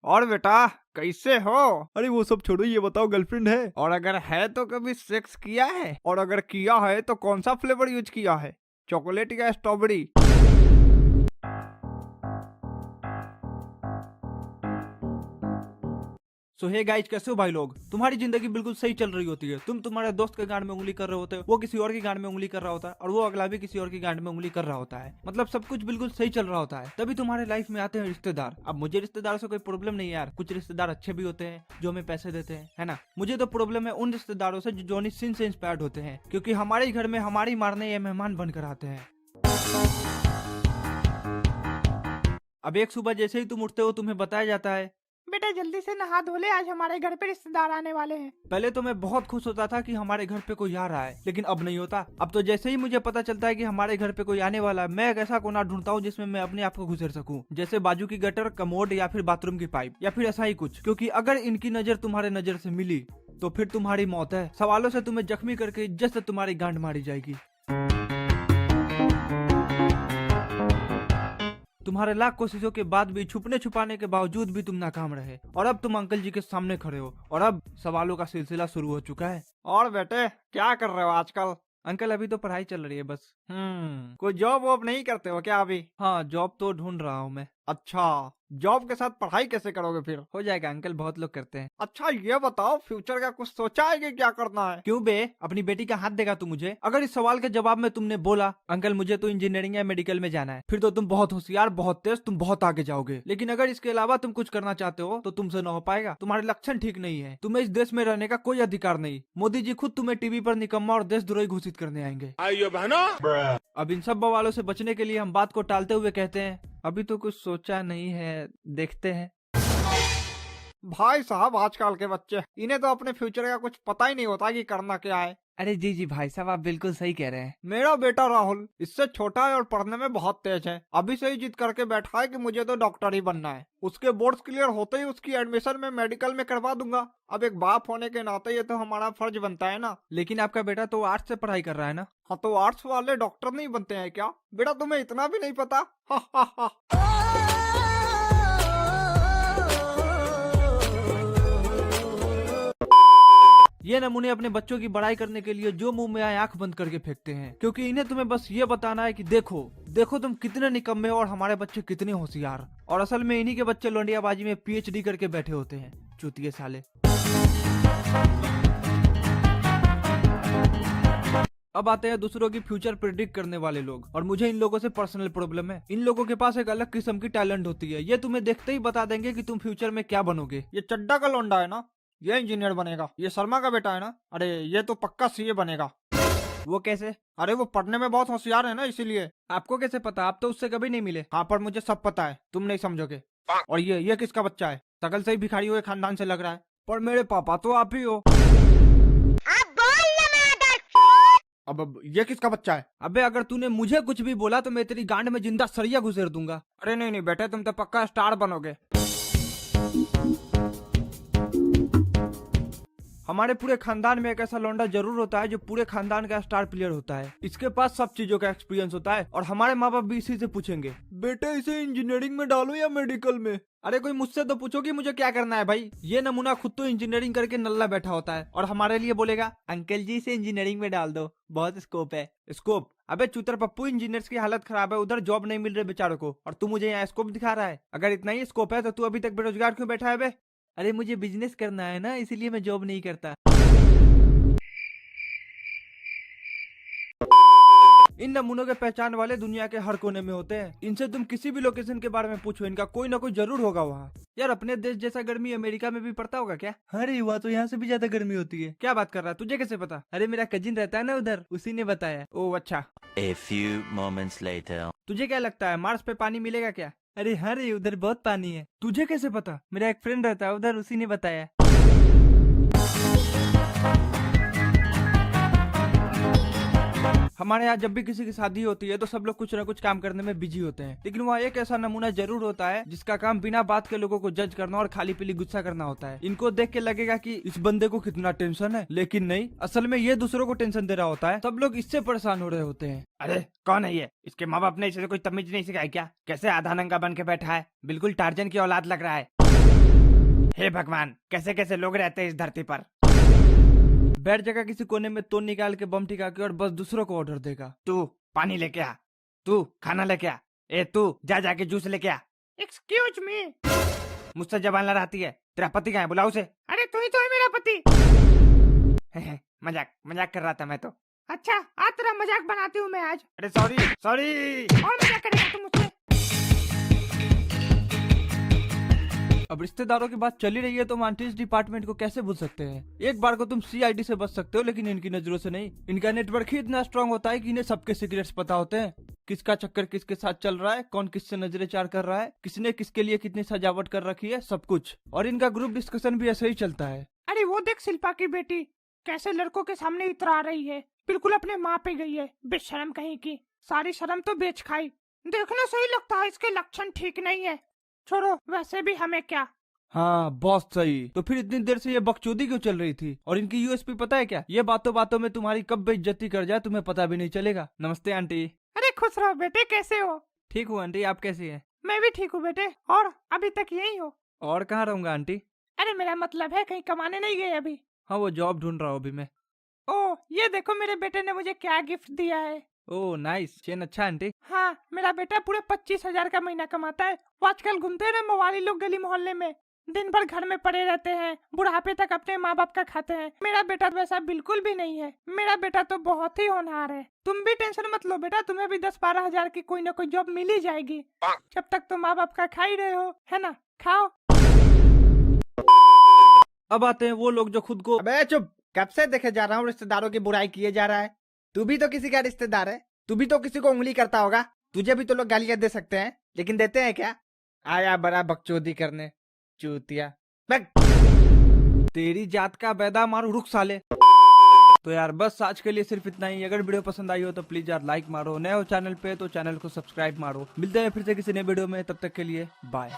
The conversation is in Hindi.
और बेटा कैसे हो? अरे वो सब छोड़ो, ये बताओ गर्लफ्रेंड है? और अगर है तो कभी सेक्स किया है? और अगर किया है तो कौन सा फ्लेवर यूज किया है, चॉकलेट या स्ट्रॉबेरी? सो हे गाइस, कैसे हो भाई लोग? तुम्हारी जिंदगी बिल्कुल सही चल रही होती है, तुम तुम्हारे दोस्त के गांड में उंगली कर रहे होते हो, वो किसी और की गांड में उंगली कर रहा होता है, और वो अगला भी किसी और की गांड में उंगली कर रहा होता है। मतलब सब कुछ बिल्कुल सही चल रहा होता है, तभी तुम्हारे लाइफ में आते हैं रिश्तेदार। अब मुझे रिश्तेदारों से कोई प्रॉब्लम नहीं है यार, कुछ रिश्तेदार अच्छे भी होते हैं जो हमें पैसे देते हैं, है ना। मुझे तो प्रॉब्लम है उन रिश्तेदारों से जो जॉनी सिंह से इंस्पायर्ड होते हैं, क्योंकि हमारे घर में हमारी मारने ये मेहमान बनकर आते हैं। अब एक सुबह जैसे ही तुम उठते हो, तुम्हें बताया जाता है, बेटा जल्दी से नहा धो ले, आज हमारे घर पे रिश्तेदार आने वाले हैं। पहले तो मैं बहुत खुश होता था कि हमारे घर पे कोई आ रहा है, लेकिन अब नहीं होता। अब तो जैसे ही मुझे पता चलता है कि हमारे घर पे कोई आने वाला है, मैं एक ऐसा कोना ढूंढता हूँ जिसमें मैं अपने आप को घुसेड़ सकूं, जैसे बाजू की गटर, कमोड या फिर बाथरूम की पाइप या फिर ऐसा ही कुछ। क्योंकि अगर इनकी नजर तुम्हारे नजर से मिली तो फिर तुम्हारी मौत है। सवालों से तुम्हें जख्मी करके इज्जत से तुम्हारी गांड मारी जाएगी। तुम्हारे लाख कोशिशों के बाद भी, छुपने छुपाने के बावजूद भी तुम नाकाम रहे, और अब तुम अंकल जी के सामने खड़े हो, और अब सवालों का सिलसिला शुरू हो चुका है। और बेटे क्या कर रहे हो आजकल? अंकल अभी तो पढ़ाई चल रही है बस। कोई जॉब वॉब नहीं करते हो क्या अभी? हाँ, जॉब तो ढूंढ रहा हूँ मैं। अच्छा, जॉब के साथ पढ़ाई कैसे करोगे फिर? हो जाएगा अंकल, बहुत लोग करते हैं। अच्छा ये बताओ, फ्यूचर का कुछ सोचा है कि क्या करना है? क्यों बे, अपनी बेटी का हाथ देगा तू मुझे? अगर इस सवाल के जवाब में तुमने बोला अंकल मुझे तो इंजीनियरिंग या मेडिकल में जाना है, फिर तो तुम बहुत होशियार, बहुत तेज, तुम बहुत आगे जाओगे। लेकिन अगर इसके अलावा तुम कुछ करना चाहते हो तो तुमसे न हो पाएगा। तुम्हारे लक्षण ठीक नहीं है, तुम्हें इस देश में रहने का कोई अधिकार नहीं। मोदी जी खुद तुम्हें टीवी पर निकम्मा और देशद्रोही घोषित करने आएंगे। अब इन सब बवालों से बचने के लिए हम बात को टालते हुए कहते हैं, अभी तो कुछ सोचा नहीं है, देखते हैं। भाई साहब आजकल के बच्चे, इन्हें तो अपने फ्यूचर का कुछ पता ही नहीं होता कि करना क्या है। अरे जी जी भाई साहब, आप बिल्कुल सही कह रहे हैं। मेरा बेटा राहुल इससे छोटा है और पढ़ने में बहुत तेज है। अभी से ही जिद करके बैठा है कि मुझे तो डॉक्टर ही बनना है। उसके बोर्ड्स क्लियर होते ही उसकी एडमिशन में मेडिकल में करवा दूंगा। अब एक बाप होने के नाते ये तो हमारा फर्ज बनता है ना। लेकिन आपका बेटा तो आर्ट्स से पढ़ाई कर रहा है ना। हाँ तो आर्ट्स वाले डॉक्टर नहीं बनते हैं क्या? बेटा तुम्हें इतना भी नहीं पता? हा हा हा। ये नमूने अपने बच्चों की बड़ाई करने के लिए जो मुंह में आए आंख बंद करके फेंकते हैं, क्योंकि इन्हें तुम्हें बस ये बताना है कि देखो देखो तुम कितने निकम्मे हो और हमारे बच्चे कितने होशियार। और असल में इन्हीं के बच्चे लौंडियाबाजी में पीएचडी करके बैठे होते हैं, चूतिए साले। अब आते हैं दूसरों की फ्यूचर प्रिडिक्ट करने वाले लोग, और मुझे इन लोगों से पर्सनल प्रॉब्लम है। इन लोगों के पास एक अलग किस्म की टैलेंट होती है, ये तुम्हें देखते ही बता देंगे कि तुम फ्यूचर में क्या बनोगे। ये चड्डा का लौंडा है ना, ये इंजीनियर बनेगा। ये शर्मा का बेटा है ना, अरे ये तो पक्का सीए बनेगा। वो कैसे? अरे वो पढ़ने में बहुत होशियार है ना, इसीलिए। आपको कैसे पता? आप तो उससे कभी नहीं मिले। हाँ पर मुझे सब पता है, तुम नहीं समझोगे। और ये किसका बच्चा है? शकल से ही भिखारी हुए खानदान से लग रहा है। पर मेरे पापा तो आप ही हो। अब ये किसका बच्चा है? अबे अगर तूने मुझे कुछ भी बोला तो मैं तेरी गांड में जिंदा सरिया घुसेड़ दूंगा। अरे नहीं नहीं बेटे, तुम तो पक्का स्टार बनोगे। हमारे पूरे खानदान में एक ऐसा लौंडा जरूर होता है जो पूरे खानदान का स्टार प्लेयर होता है। इसके पास सब चीजों का एक्सपीरियंस होता है, और हमारे माँ बाप भी इसी से पूछेंगे, बेटे इसे इंजीनियरिंग में डालो या मेडिकल में। अरे कोई मुझसे तो पूछो कि मुझे क्या करना है भाई। ये नमूना खुद तो इंजीनियरिंग करके नल्ला बैठा होता है, और हमारे लिए बोलेगा अंकल जी इसे इंजीनियरिंग में डाल दो, बहुत स्कोप है। स्कोप? अबे चूतर पप्पू, इंजीनियर्स की हालत खराब है, उधर जॉब नहीं मिल रहे बेचारों को, और तू मुझे यहाँ स्कोप दिखा रहा है। अगर इतना ही स्कोप है तो तू अभी तक बेरोजगार क्यों बैठा है बे? अरे मुझे बिजनेस करना है ना, इसीलिए मैं जॉब नहीं करता। इन नमूनों के पहचान वाले दुनिया के हर कोने में होते हैं। इनसे तुम किसी भी लोकेशन के बारे में पूछो, इनका कोई ना कोई जरूर होगा वहाँ। यार अपने देश जैसा गर्मी अमेरिका में भी पड़ता होगा क्या? अरे वहाँ तो यहाँ से भी ज्यादा गर्मी होती है। क्या बात कर रहा है, तुझे कैसे पता? अरे मेरा कजिन रहता है ना उधर, उसी ने बताया। ओह अच्छा। A few moments later. तुझे क्या लगता है मार्स पे पानी मिलेगा क्या? अरे हाँ रे, उधर बहुत पानी है। तुझे कैसे पता? मेरा एक फ्रेंड रहता है उधर, उसी ने बताया। हमारे यहाँ जब भी किसी की शादी होती है तो सब लोग कुछ न कुछ काम करने में बिजी होते हैं, लेकिन वहाँ एक ऐसा नमूना जरूर होता है जिसका काम बिना बात के लोगों को जज करना और खाली पीली गुस्सा करना होता है। इनको देख के लगेगा कि इस बंदे को कितना टेंशन है, लेकिन नहीं, असल में ये दूसरों को टेंशन दे रहा होता है। सब लोग इससे परेशान हो रहे होते हैं। अरे कौन है ये? इसके माँ बाप ने इसे कोई तमीज नहीं सिखाई क्या? कैसे आधा नंगा बन के बैठा है, बिल्कुल टार्जन की औलाद लग रहा है। हे भगवान, कैसे कैसे लोग रहते हैं इस धरती पर। बैठ जगह किसी कोने में तोड़ निकाल के बम टिका के और बस दूसरों को ऑर्डर देगा। तू पानी लेके आ, तू खाना लेके आ, ए तू जा जाके जूस लेके आ। Excuse me. मुझसे जबान लड़ाती है, तेरा पति कहाँ है, बुलाओ उसे। अरे तू ही तो है मेरा पति। मजाक मजाक कर रहा था मैं तो। अच्छा आज तेरा मजाक बनाती हूँ मैं आज। अरे सॉरी सॉरी। और मजाक करेगा तू मुझसे? अब रिश्तेदारों की बात चली रही है तो हम आंटीज डिपार्टमेंट को कैसे भूल सकते हैं। एक बार को तुम सीआईडी से बच सकते हो लेकिन इनकी नजरों से नहीं। इनका नेटवर्क ही इतना स्ट्रांग होता है कि इन्हें सबके सीक्रेट्स पता होते हैं। किसका चक्कर किसके साथ चल रहा है, कौन किससे नजरें चार कर रहा है, किसने किसके लिए कितनी सजावट कर रखी है, सब कुछ। और इनका ग्रुप डिस्कशन भी ऐसे ही चलता है। अरे वो देख शिल्पा की बेटी कैसे लड़कों के सामने इतरा रही है, बिल्कुल अपने माँ पे गई है, बेशरम कहीं की। सारी शर्म तो बेच खाई। देखने से ही लगता है इसके लक्षण ठीक नहीं है। छोड़ो, वैसे भी हमें क्या। हाँ बहुत सही। तो फिर इतनी देर से ये बकचोदी क्यों चल रही थी? और इनकी यूएसपी पता है क्या? ये बातों बातों में तुम्हारी कब बेइज्जती कर जाए तुम्हें पता भी नहीं चलेगा। नमस्ते आंटी। अरे खुश रहो बेटे, कैसे हो? ठीक हूँ आंटी, आप कैसी हैं? मैं भी ठीक हूँ बेटे। और अभी तक यही हो? और कहाँ रहूंगा आंटी? अरे मेरा मतलब है कहीं कमाने नहीं गए अभी? हाँ वो जॉब ढूंढ रहा हूँ अभी मैं। ओह ये देखो मेरे बेटे ने मुझे क्या गिफ्ट दिया है। ओह नाइस, चेन अच्छा आंटी। हाँ मेरा बेटा पूरे 25,000 का महीना कमाता है। वो आजकल घूमते हैं ना मवाली लोग गली मोहल्ले में, दिन भर घर में पड़े रहते हैं, बुढ़ापे तक अपने माँ बाप का खाते हैं। मेरा बेटा वैसा बिल्कुल भी नहीं है। मेरा बेटा तो बहुत ही होनहार है। तुम भी टेंशन मत लो बेटा, तुम्हें भी 10-12 हजार की कोई ना कोई जॉब मिल ही जाएगी। जब तक तुम माँ बाप का खा ही रहे हो, है ना? खाओ। अब आते हैं वो लोग जो खुद को अबे चुप, कब से देखे जा रहा हूँ रिश्तेदारों की बुराई किए जा रहा है। तू भी तो किसी का रिश्तेदार है, तू भी तो किसी को उंगली करता होगा। तुझे भी तो लोग गालियां दे सकते हैं, लेकिन देते हैं क्या? आया बड़ा बकचोदी करने, चूतिया। तेरी जात का बैदा मारू, रुक साले। तो यार बस आज के लिए सिर्फ इतना ही। अगर वीडियो पसंद आई हो तो प्लीज यार लाइक मारो, नए हो चैनल पे तो चैनल को सब्सक्राइब मारो। मिलते हैं फिर से किसी नए वीडियो में, तब तक के लिए बाय।